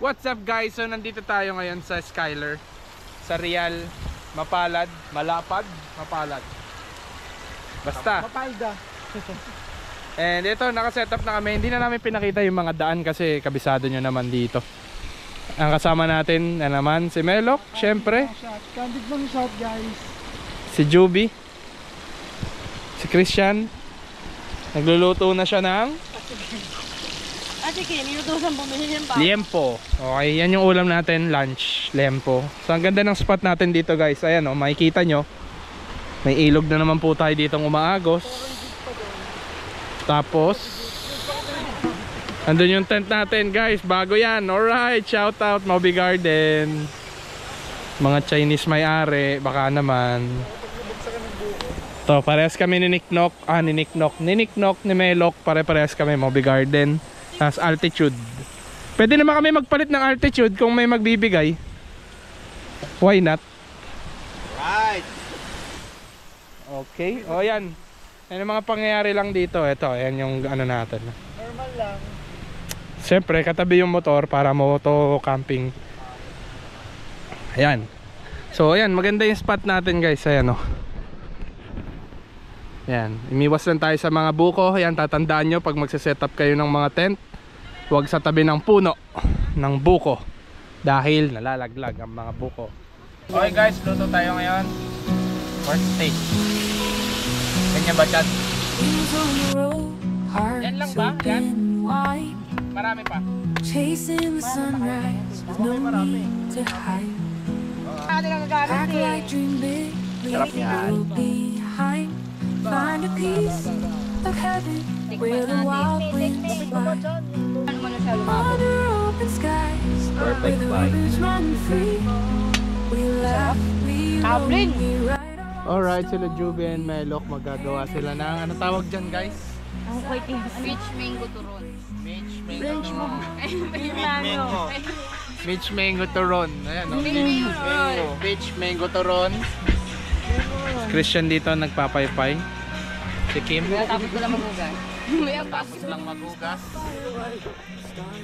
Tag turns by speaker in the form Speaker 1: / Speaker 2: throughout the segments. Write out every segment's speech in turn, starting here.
Speaker 1: What's up guys? So nandito tayo ngayon sa Skyler, sa Real, Mapalad, Malapad, Mapalad. Basta. Mapalda. And ito, nakasetup na kami. Hindi na namin pinakita yung mga daan kasi kabisado nyo naman dito. Ang kasama natin na naman si Melok, syempre.
Speaker 2: Candid lang shout guys.
Speaker 1: Si Juby. Si Christian. Nagluluto na siya ng
Speaker 3: sige, nilutusan bumili ng pa.
Speaker 1: liempo. Okay, yan yung ulam natin, lunch, liempo. So ang ganda ng spot natin dito guys. Ayan o, makikita nyo. May ilog na naman po tayo ditong umaagos. Tapos andun yung tent natin guys, bago yan. Alright, shout out Moby Garden. Mga Chinese may-ari, baka naman. To, parehas kami ni Niknok. Ni Niknok, ni Melok. Pare-parehas kami, Moby Garden. Tapos altitude. Pwede naman kami magpalit ng altitude kung may magbibigay. Why not?
Speaker 2: Right.
Speaker 1: Okay, o yan. Yan ang mga pangyayari lang dito. Ito, yan yung ano natin.
Speaker 2: Normal lang.
Speaker 1: Siyempre, katabi yung motor para moto camping. Ayan. So, ayan, maganda yung spot natin guys. Ayan o. Ayan, imiwas lang tayo sa mga buko. Ayan, tatandaan nyo pag magsiset-up kayo ng mga tent, huwag sa tabi ng puno ng buko dahil nalalaglag ang mga buko. Okay guys, luto tayo ngayon. Pork steak. Ganyan ba dyan? Yan lang ba? Yan? Marami pa.
Speaker 4: Chasing the sunrise with no need to hide. Act like dream big, leave the world behind. Find a piece of heaven where the wild winds fly. Under open skies, where the rivers run free. We laugh, we roll, we ride on.
Speaker 1: Alright, sila Juby and Melok, magagawa sila ng ano tawag dyan guys?
Speaker 3: Peach mango turon.
Speaker 1: Peach
Speaker 3: French mo.
Speaker 1: Peach mango turon. Ayan, no? Peach mango turon. Christian dito nagpapaypay. Si Kim.
Speaker 3: Tapos ko lang magugas.
Speaker 1: Tapos lang magugas.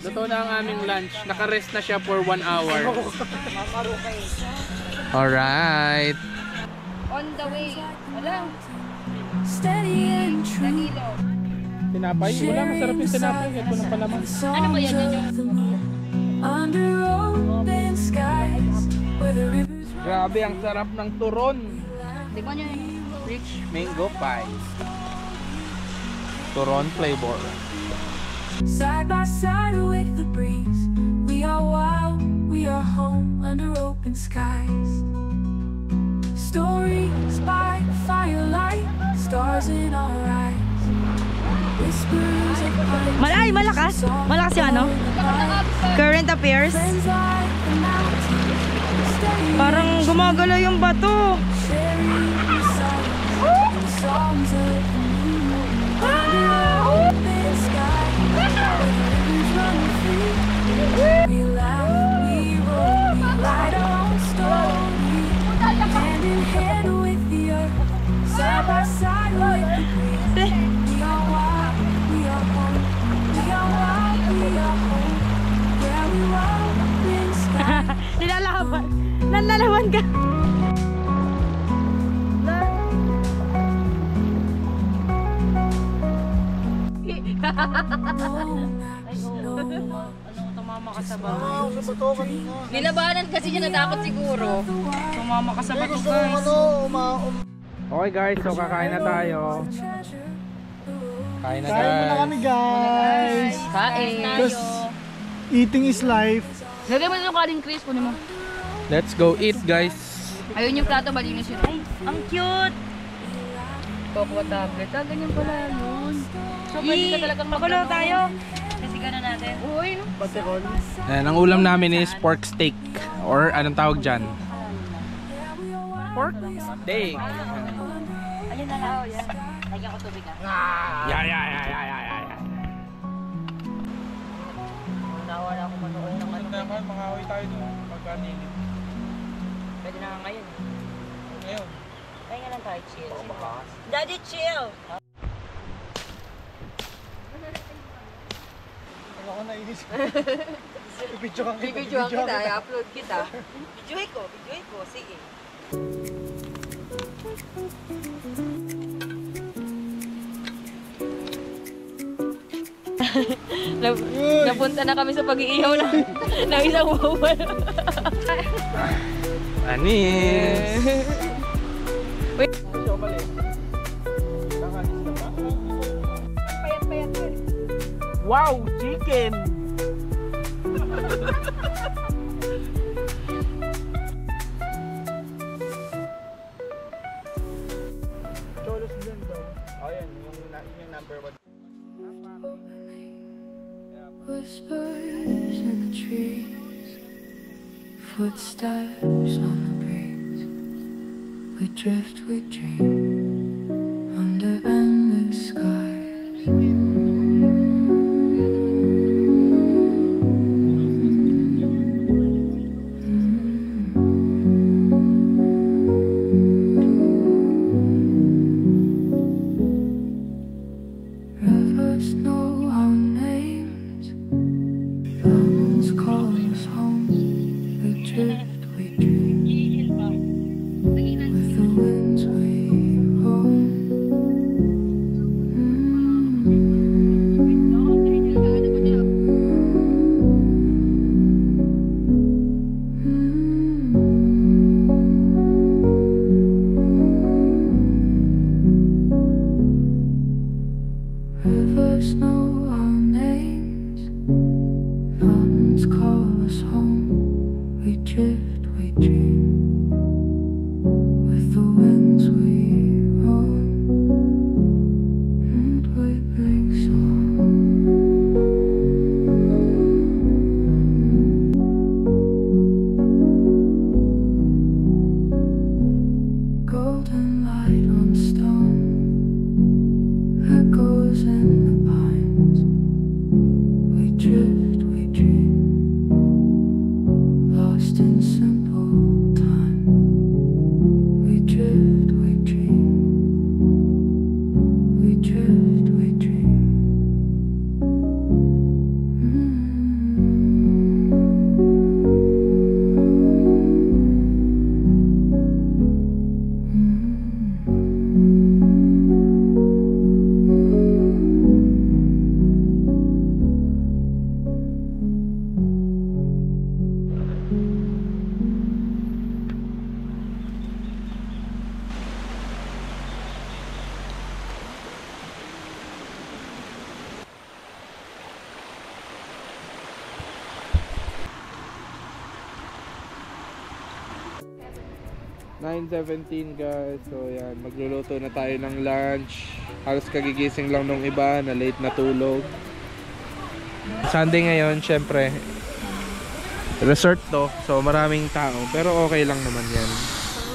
Speaker 1: Luto na ang aming lunch. Naka-rest na siya for 1 hour. Alright.
Speaker 3: On the way. Wala.
Speaker 4: Steady and true.
Speaker 1: Tinapay? Wala, masarap yung tinapay. Ito na palaman.
Speaker 3: Ano ba yan yun?
Speaker 4: Under open skies where the rivers run.
Speaker 1: Grabe, ang sarap ng turon.
Speaker 3: Tignan nyo yun.
Speaker 1: Rich mango pie. Turon flavor.
Speaker 4: Side by side with the breeze, we are wild, we are home under open skies. Stories by firelight, stars in our eyes. Whispers of pine.
Speaker 3: Malay, malakas. Malakas yung ano? Current affairs.
Speaker 4: Friends like the mountains, steady
Speaker 3: Parang gumagalaw yung bato.
Speaker 4: sharing the silence and songs of the moon. Under open skies, where the rivers run free. We laugh, we roll, we write our own story. Hand in hand with the earth, side by side with the breeze. We are wild, we are home. We are wild, we are home. Yeah, we walk in skies.
Speaker 3: Nilalaban. Nalalaban ka. Tumama ka sa bato. Nilabanan kasi niya, natakot siguro. Tumama ka sa bato guys.
Speaker 1: Okay guys, so kakain na tayo. Kain na
Speaker 2: Kain muna
Speaker 1: guys.
Speaker 2: kami guys.
Speaker 3: Kain
Speaker 2: Because eating is life.
Speaker 3: Lagay mo yung kanin, Chris. Kunin mo.
Speaker 1: Let's go eat guys.
Speaker 3: Ayun yung plato, malinis yun. Ay, ang cute! Cocoa tablet. Ganyan pala yun. So, pwede ka talagang magulo tayo. Kasi gano'n natin. Uy, no?
Speaker 2: Patikon.
Speaker 1: Ayan, ang ulam namin is pork steak. Or anong tawag dyan? Pork steak.
Speaker 3: Ayun na lang. Lagyan ko tubig ah.
Speaker 1: Yeah.
Speaker 3: Nawala ako manood ng ano.
Speaker 1: Naman, makaway tayo doon. Pagkaninit.
Speaker 3: Pwede na nga ngayon.
Speaker 1: Ngayon.
Speaker 3: Kaya nga lang tayo, chill. Daddy, chill!
Speaker 2: Ako nainis.
Speaker 3: Bibidyohan kita, i-upload kita. Bidyoy ko, sige. Napunta na kami sa pag-iihaw ng isang bawal.
Speaker 1: Anis!
Speaker 2: Wow, chicken! Cholos din daw.
Speaker 1: Oh, yan. Yung number 1.
Speaker 4: Whispers in the trees, footsteps on the breeze. We drift, we dream under endless skies. Rivers know our names, mountains call us home. We drift, we dream, with the winds we roam. Rivers know our names, mountains call us home. We drift, we dream, with the winds we roam, and we bring song. Golden light on stone, echoes in the pines. We drift, we dream, lost in simple time. We drift, we dream, we drift, we dream.
Speaker 1: $9:17 guys, so yan, magluluto na tayo ng lunch. Halos kagigising lang nung iba na late na tulog. Sunday ngayon, syempre resort to, so maraming tao, pero okay lang naman yan.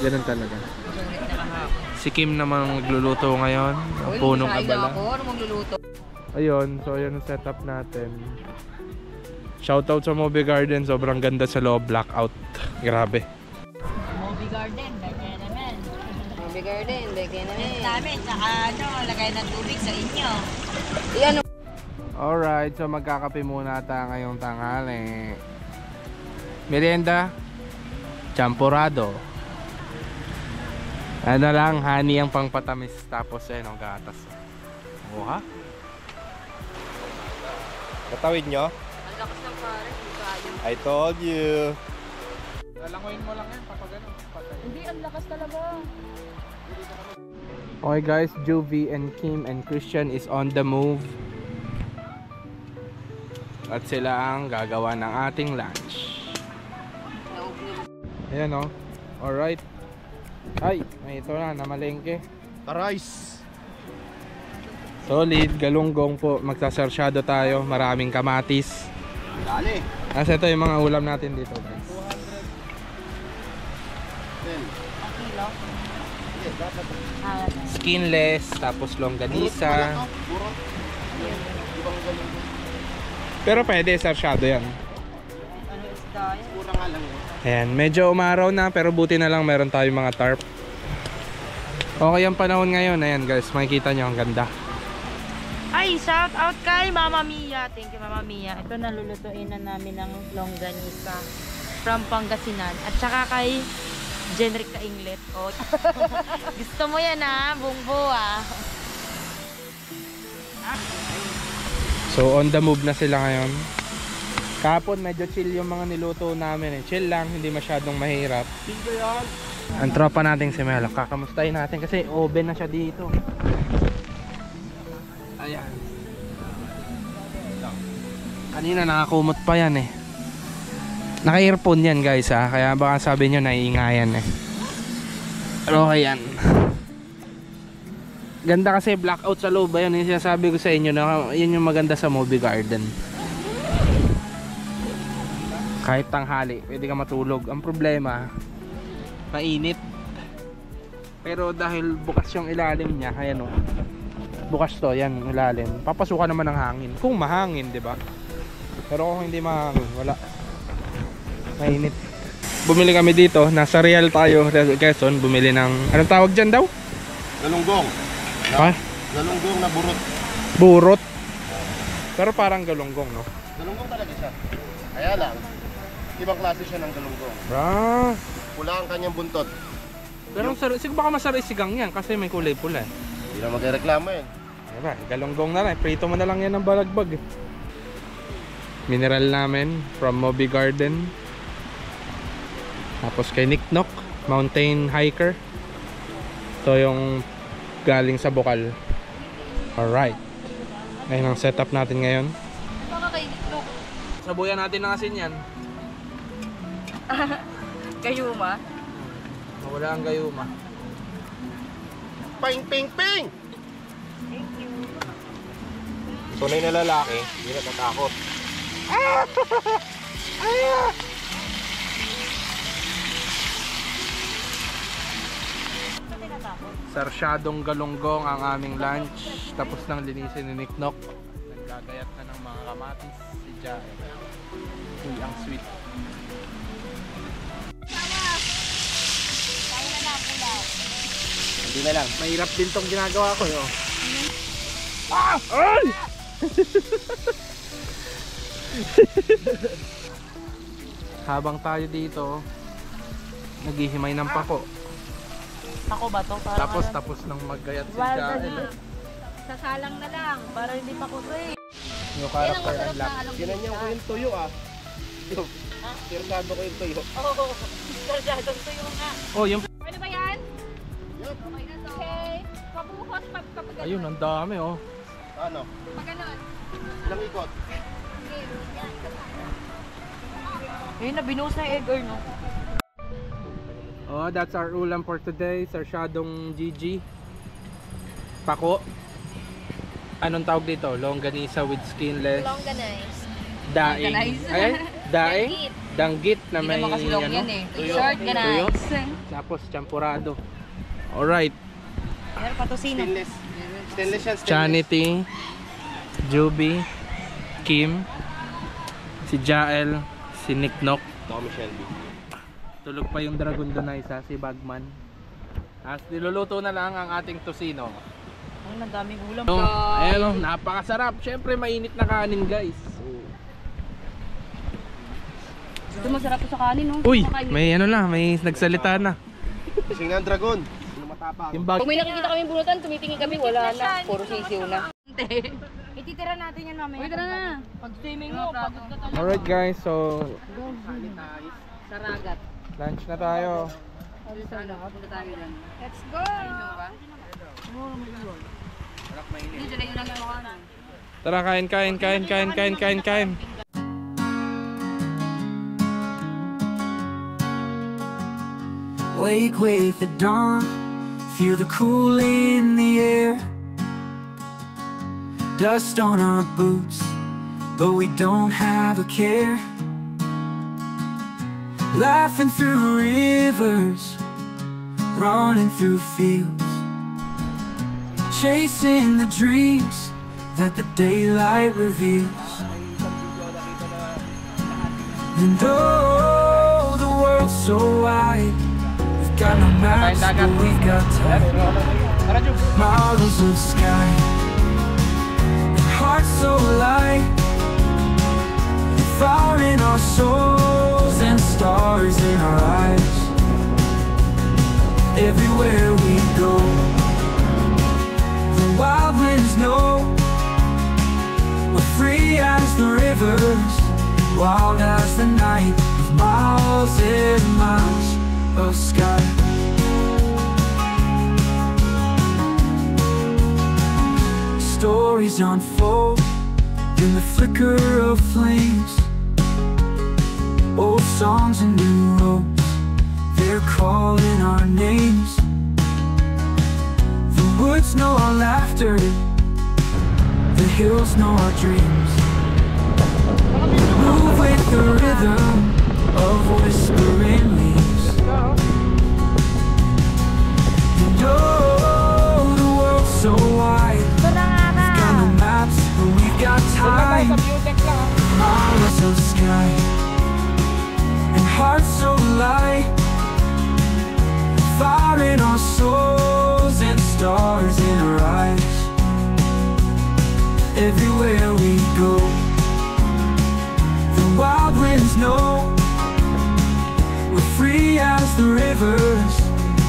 Speaker 1: Ganun talaga. Si Kim naman magluluto ngayon, ang punong abala.
Speaker 3: Ano magluluto?
Speaker 1: Ayun, so yan ang setup natin. Shoutout sa Moby Garden, sobrang ganda sa loob, blackout. Grabe.
Speaker 3: Moby Garden, lagyan naman. Moby Garden, lagyan naman. Namin, saka lagay ng tubig sa inyo. Yan.
Speaker 1: Alright, so magkakape muna tayo ngayong tanghali. Merienda, champurado. Ano lang, honey ang pangpatamis. Tapos ang gatas. Oha?
Speaker 5: Tatawid nyo?
Speaker 3: Ang lakas ng pare, hindi kaya.
Speaker 5: I told you.
Speaker 1: Lalangoyin mo lang yan, papagano.
Speaker 3: Hindi, ang lakas talaga.
Speaker 1: Okay guys, Juvie and Kim and Christian is on the move. At sila ang gagawa ng ating lunch. Ayan o. Alright. Ay, may ito na, namalengke.
Speaker 5: Arise!
Speaker 1: Solid, galunggong po. Magsasersyado tayo. Maraming kamatis.
Speaker 5: Dali!
Speaker 1: Kasi ito yung mga ulam natin dito guys. Skinless, tapos longganisa. Pero pwede, sersyado yan.
Speaker 3: Ano isda yan?
Speaker 5: Pura nga lang.
Speaker 1: Ayan, medyo umaraw na pero buti na lang meron tayong mga tarp. Okay ang panahon ngayon. Ayan guys, makikita nyo ang ganda.
Speaker 3: Ay, shout out kay Mama Mia. Thank you, Mama Mia. Ito nalulutuin na namin ng longganisa from Pangasinan. At saka kay Jenrick Kainglet. Oh. Gusto mo yan ha, bungbo ah.
Speaker 1: So on the move na sila ngayon. Kahapon medyo chill yung mga niluto namin eh. Chill lang, hindi masyadong mahirap. Ang tropa nating si Melo, kakamustahin natin kasi oven na siya dito. Ayan. Kanina nakakumot pa yan eh. Naka-earphone yan guys ha, kaya baka sabi nyo naiingayan eh. Pero okay yan. Ganda kasi blackout sa loob, ayun yung sinasabi ko sa inyo na yun yung maganda sa Movie Garden. Kahit tanghali, pwede ka matulog. Ang problema, mainit. Pero dahil bukas yung ilalim niya, ayan o. Bukas to, yan ilalim. Papasukan naman ng hangin. Kung mahangin, di ba? Pero kung hindi mahangin, wala. Mainit. Bumili kami dito, nasa Real tayo, Quezon, bumili ng, anong tawag dyan daw?
Speaker 5: Galunggong.
Speaker 1: Ha?
Speaker 5: Galunggong na burot.
Speaker 1: Burot. Pero parang galunggong, no?
Speaker 5: Galunggong talaga siya. Kaya lang, ibang klase siya ng galunggong.
Speaker 1: Ah.
Speaker 5: Pula ang kanyang buntot.
Speaker 1: Pero siguro baka masarap isigang yan kasi may kulay pula eh.
Speaker 5: Hindi na magreklamo yan.
Speaker 1: Diba, galunggong na lang. Prito mo na lang yan ng balagbag. Mineral namin from Movie Garden. Tapos kay Nick Nock, mountain hiker. Ito yung galing sa Bukal. Alright. Ayun ang setup natin ngayon.
Speaker 3: Baka kay Nick.
Speaker 1: Sabuyan natin ng asin yan.
Speaker 3: Gayuma.
Speaker 1: Mawala ang gayuma.
Speaker 5: Ping, ping, ping! Tunay na lalaki, hindi natatakot.
Speaker 1: Sarsyadong galunggong ang aming lunch. Tapos nang linisin ni Nick Nock. Nagkagayat na ng mga kamatis si Jael. Uy, ang sweet.
Speaker 5: Hindi na lang.
Speaker 1: Mahirap din tong ginagawa ko yo. Ah! Ay! Habang tayo dito, naghihimay ng pako.
Speaker 3: Ako ba to?
Speaker 1: Tapos nang maggayat si Jael.
Speaker 3: Sasalang na lang para hindi pa kuto eh.
Speaker 1: Yung character unlock.
Speaker 5: Ginanyan ko yung tuyo ah. Ito. Tirsado ko yung tuyo.
Speaker 3: Oo. Sarjadong tuyo nga.
Speaker 1: Oh, yung
Speaker 3: Pwede ba yan? Okay na to. Okay. Pabuhos kapag ganun.
Speaker 1: ayun, ang dami oh.
Speaker 5: Ano?
Speaker 3: Pag ganun.
Speaker 5: Ilang ikot?
Speaker 3: Ayun na, binuhos na yung egg or no?
Speaker 1: Oh, that's our ulam for today. Sarsyadong GG. Pako. Anong tawag dito? Longganisa with skinless.
Speaker 3: Longanize.
Speaker 1: Daing.
Speaker 3: Longanize.
Speaker 1: Ay, daing. Danggit na may
Speaker 3: Hindi naman kasi long
Speaker 1: ano,
Speaker 3: yan eh.
Speaker 1: tuyo.
Speaker 3: Short
Speaker 1: Tuyo.
Speaker 3: ganize.
Speaker 1: Tapos champurado. Alright.
Speaker 3: Meron pa tosino.
Speaker 5: Stainless. Stainless yan, stainless.
Speaker 1: Chanity, Juby, Kim, si Jael, si Nick Nock.
Speaker 5: Tommy Shelby.
Speaker 1: Tulog pa yung dragon doon na isa, si Bagman. As niluluto na lang ang ating tosino.
Speaker 3: Ay, ang daming ulam.
Speaker 1: So, ayan o, napakasarap. Siyempre mainit na kanin guys.
Speaker 3: Ito masarap to sa kanin no?
Speaker 1: Uy, may ano na, may nagsalita na.
Speaker 5: Kasing na ang dragon. Ano matapang?
Speaker 1: Yung bag.
Speaker 3: Kung may nakikita kaming bunutan, tumitingin kami, wala na. Puro sisiw na. Ititira natin yan mamaya. Uy, tara na. Pag swimming mo, pagod ka talaga.
Speaker 1: Alright guys, so
Speaker 3: Sa ragat.
Speaker 1: lunch na tayo.
Speaker 3: Punta tayo dyan. Let's go! Hindi, dyan lang yung mukha na.
Speaker 1: Tara, kain.
Speaker 6: Wake with the dawn, feel the cool in the air. Dust on our boots, but we don't have a care. Laughing through rivers, running through fields, chasing the dreams that the daylight reveals. And oh, the world's so wide, we've got no maps, but we've got time. Models of sky, hearts so light, fire in our souls and stars in our eyes. Everywhere we go, the wild winds know we're free as the rivers, wild as the night, with miles and miles of sky. Stories unfold in the flicker of flames, old songs and new ropes, they're calling our names. The woods know our laughter, the hills know our dreams. Move with the rhythm of whispering leaves. And oh, the world's so wide, we've got no maps, but we've got time. Miles of sky and hearts so light, fire in our souls and stars in our eyes. Everywhere we go, the wild winds know we're free as the rivers,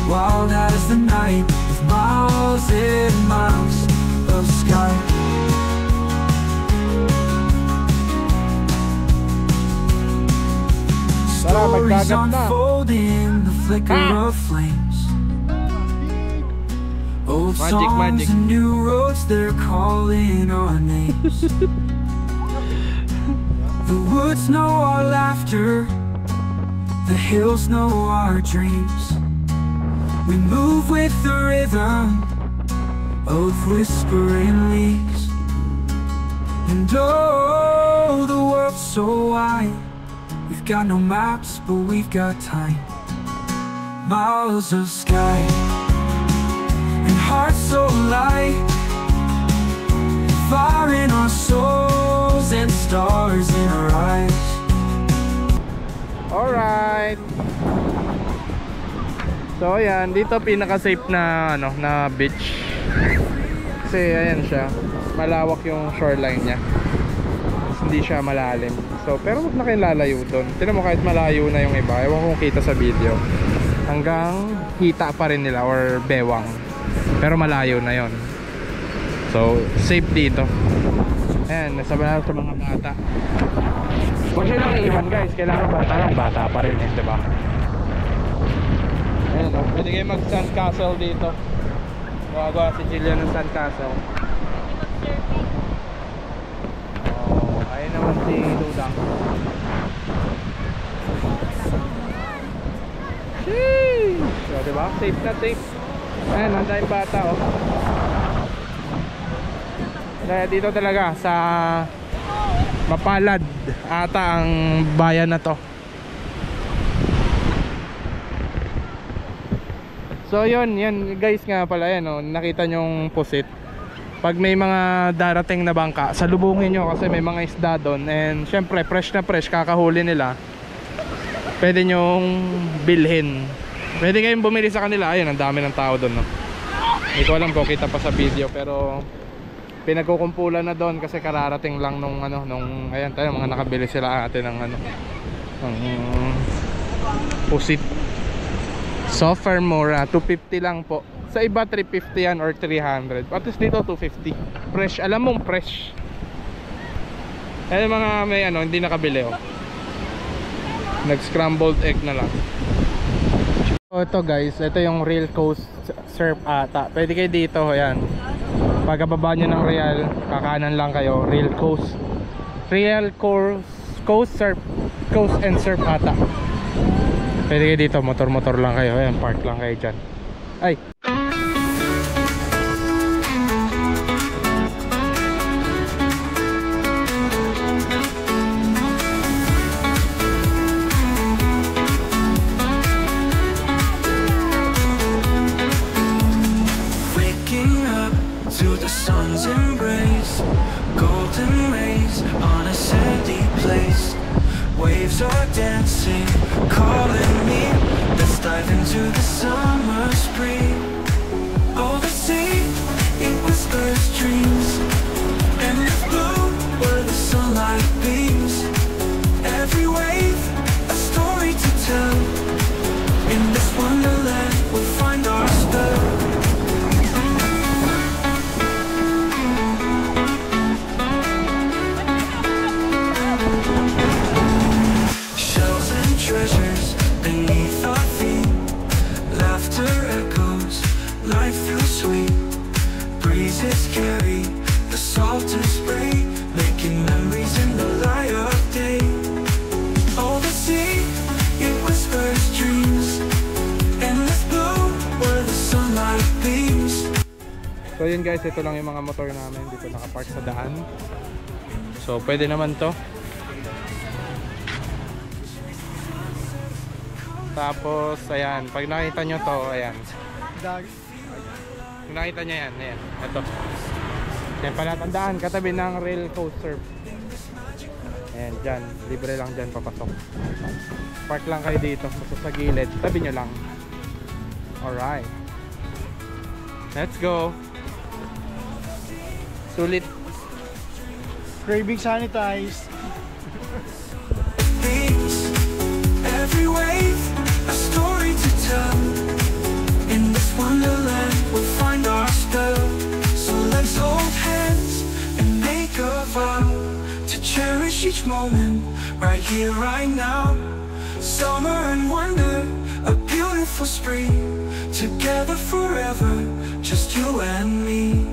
Speaker 6: wild as the night, with miles and miles of sky. Stories unfold in the flicker of flames, old songs and new roads, they're calling our names. The woods know our laughter, the hills know our dreams. We move with the rhythm of whispering leaves. And oh, the world's so wide, we've got no maps, but we've got time. Miles of sky and hearts so light, fire in our souls and stars in our eyes.
Speaker 1: Alright. So ayan, dito pinaka-safe na na beach. Kasi ayan siya, malawak yung shoreline niya. Hindi siya malalim. So pero wag na kayong lalayo doon. Tingnan mo, kahit malayo na yung iba, ewan kung kita sa video, hanggang hita pa rin nila or bewang. Pero malayo na yon. So safe dito. Ayan, nasa banal sa mga bata. Huwag siya lang iiwan guys, kailangan bata pa rin diba? Ayan o, pwede kayo mag sandcastle dito. Gagawa si Jillian ng sandcastle. Oh, ayun naman si Dudang. Sheesh! So diba, safe na safe. Ayan, handa yung bata o. Kaya dito talaga sa mapalad ata ang bayan na to. So yun guys, nga pala yan nakita nyong pusit. Pag may mga darating na bangka, salubungin nyo kasi may mga isda doon. And syempre fresh na fresh, kakahuli nila. Pwede nyong bilhin. Pwede kayong bumili sa kanila. Ayun, ang dami ng tao doon Hindi ko alam kung kita pa sa video, pero pinagkukumpulan na doon kasi kararating lang nung ayan tayo, mga nakabili sila ate ng ng pusit. So far mura, 250 lang po. Sa iba 350 yan or 300. At least dito 250. Fresh, alam mong fresh. Ayun mga may hindi nakabili nag-scrambled egg na lang. So ito guys, ito yung Real Coast Surf ata. Pwede kayo dito, ayan. Pagkababa nyo ng Real, kakanan lang kayo, Real Coast Surf, Coast and Surf ata. Pwede kayo dito, motor lang kayo, ayan, park lang kayo dyan. Ay!
Speaker 6: To the sun's embrace, golden rays on a sandy place. Waves are dancing, calling me. Let's dive into the summer spring. Oh, the sea, it whispers dreams, and it's blue. voices carry the salt and spray, making memories in the light of day. Oh, the sea, it whispers dreams, endless blue where the sunlight beams.
Speaker 1: So yun guys, ito lang yung mga motor namin dito nakapark sa daan. So pwede naman to. Tapos ayan, pag nakita nyo to, ayan. Kung nakita nyo yan, ayan, ito. Yan palatandaan, katabi ng rail coaster. Ayan, dyan, libre lang dyan papasok. Park lang kayo dito, basta sa gilid, tabi nyo lang. Alright. Let's go. Sulit.
Speaker 2: Craving sanitized.
Speaker 6: Every wave, a story to tell. In this wonderland, we'll find our spell. So let's hold hands and make a vow to cherish each moment, right here, right now. Summer and wonder, a beautiful spring. Together forever, just you and me.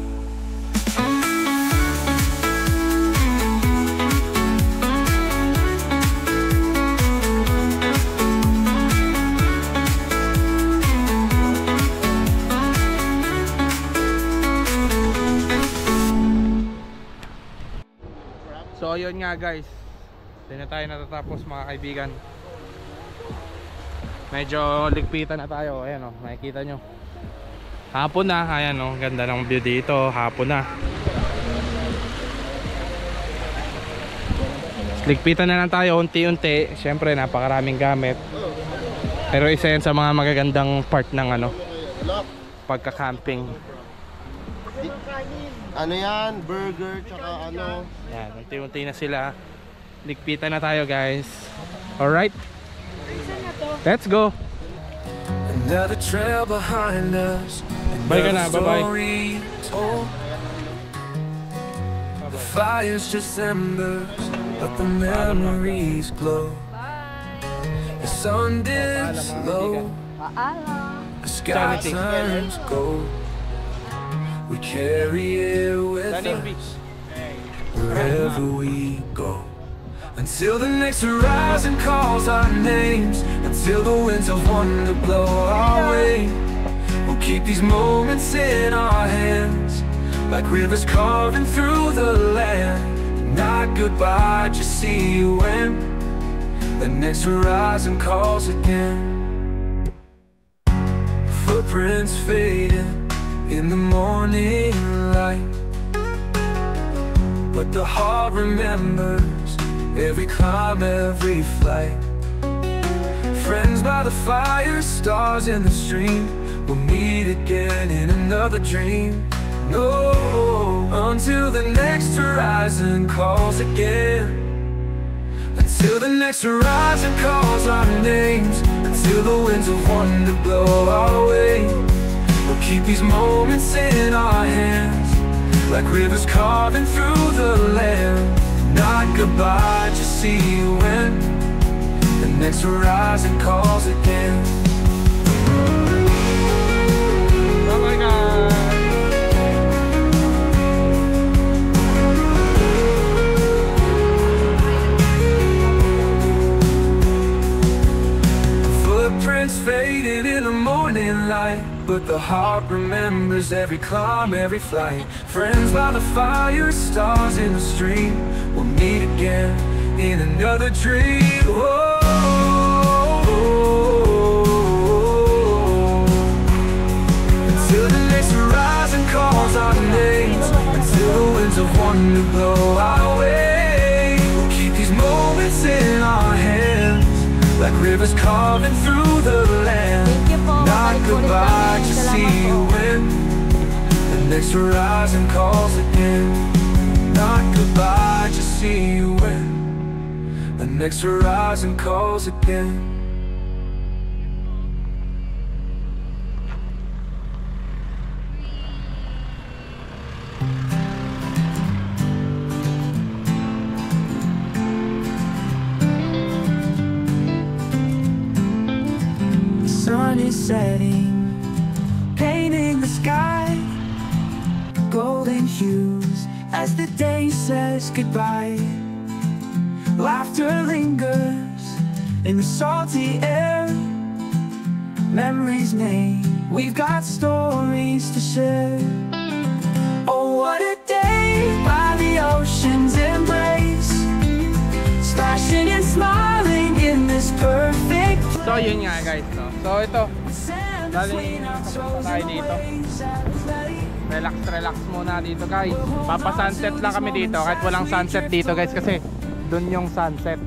Speaker 1: So ayun nga guys, hindi na tayo natatapos mga kaibigan. Medyo ligpitan na tayo. Ayan o, makikita nyo hapon na, ayan o, ganda ng view dito, hapon na. Ligpitan na lang tayo unti-unti. Siyempre napakaraming gamit, pero isa yan sa mga magagandang part ng ano, pagka-camping.
Speaker 5: Ano yan? Burger, tsaka ano?
Speaker 1: Yan, unti-unti na sila. Ligpitan na tayo guys. Alright, let's go.
Speaker 6: Another trail behind us.
Speaker 1: Bye ka na, bye-bye.
Speaker 6: Story told. The fire's just embers, but the memories glow. The sun dips low, the sky turns gold. We carry it with us wherever we go, until the next horizon calls our names, until the winds of wonder blow our way. We'll keep these moments in our hands, like rivers carving through the land. Not goodbye, just see you when the next horizon calls again. Footprints fading in the morning light, but the heart remembers every climb, every flight. Friends by the fire, stars in the stream, we'll meet again in another dream. No, until the next horizon calls again, until the next horizon calls our names, until the winds of wonder blow our way. We'll keep these moments in our hands, like rivers carving through the land. Not goodbye, just see you when the next horizon calls again.
Speaker 1: Oh my God.
Speaker 6: Footprints faded in the morning light, but the heart remembers every climb, every flight. Friends by the fire, stars in the stream, we'll meet again in another dream. Whoa. Until the next horizon calls our names, until the winds of wonder blow our way. We'll keep these moments in our hands, like rivers carving through the land. Not goodbye, just see you when the next horizon calls again. Not goodbye, just see you when the next horizon calls again. Sun is setting, painting the sky gold. golden hues as the day says goodbye. Laughter lingers in the salty air. Memories made, we've got stories to share. Oh, what a day by the ocean's embrace, splashing and smiling in this perfect.
Speaker 1: So yun nga guys, no? So ito,
Speaker 6: Between our toes
Speaker 1: tayo
Speaker 6: and the
Speaker 1: dito.
Speaker 6: waves at play.
Speaker 1: relax muna dito guys. Papa-sunset lang kami dito kahit walang sunset dito guys kasi dun yung sunset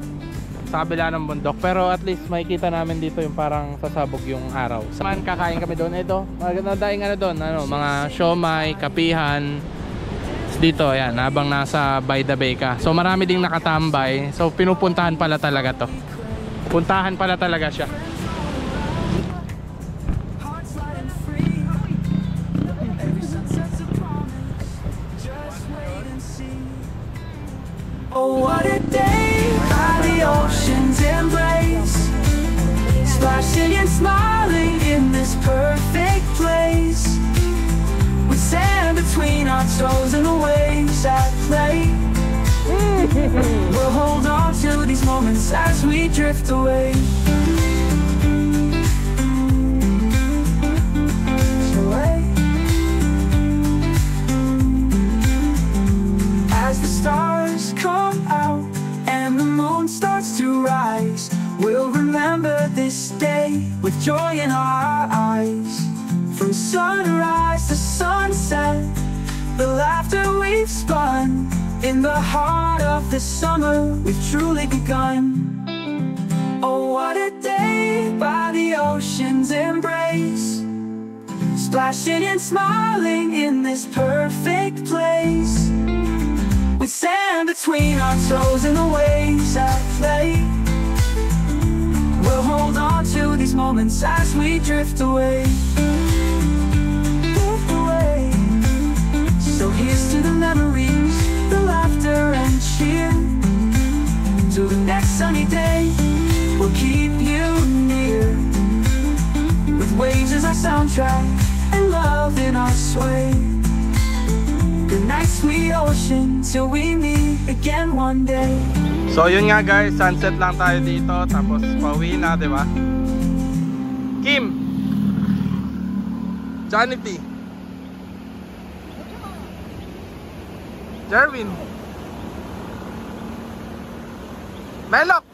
Speaker 1: sa kabila ng bundok. Pero at least makikita namin dito yung parang sasabog yung araw. Saman kakain kami doon. Ito, nadaing ano doon, ano, mga siomay, kapihan. Dito, ayan, habang nasa by the bay ka. So marami ding nakatambay. So pinupuntahan pala talaga to. Puntahan pala talaga siya.
Speaker 6: Hearts light and free. Every sunset's a promise. Just wait and see. Oh, what a day by the ocean's embrace, splashing and smiling in this perfect place, with sand between our toes and the waves at play. We'll hold on to these moments as we drift away. As the stars come out and the moon starts to rise, we'll remember this day with joy in our eyes. From sunrise to sunset, the laughter we've spun, in the heart of the summer we've truly begun. Oh, what a day by the ocean's embrace, splashing and smiling in this perfect place, with sand between our toes and the waves at play. We'll hold on to these moments as we drift away. Drift away. So here's to the memories, the laughter and cheer. Till the next sunny day, we'll keep you near, with waves as our soundtrack and love in our sway. Good night, sweet ocean, till we meet again one day.
Speaker 1: So yun nga guys, sunset lang tayo dito. Tapos pauwi na, di ba? Kim, Janity, Jerwin, Melok,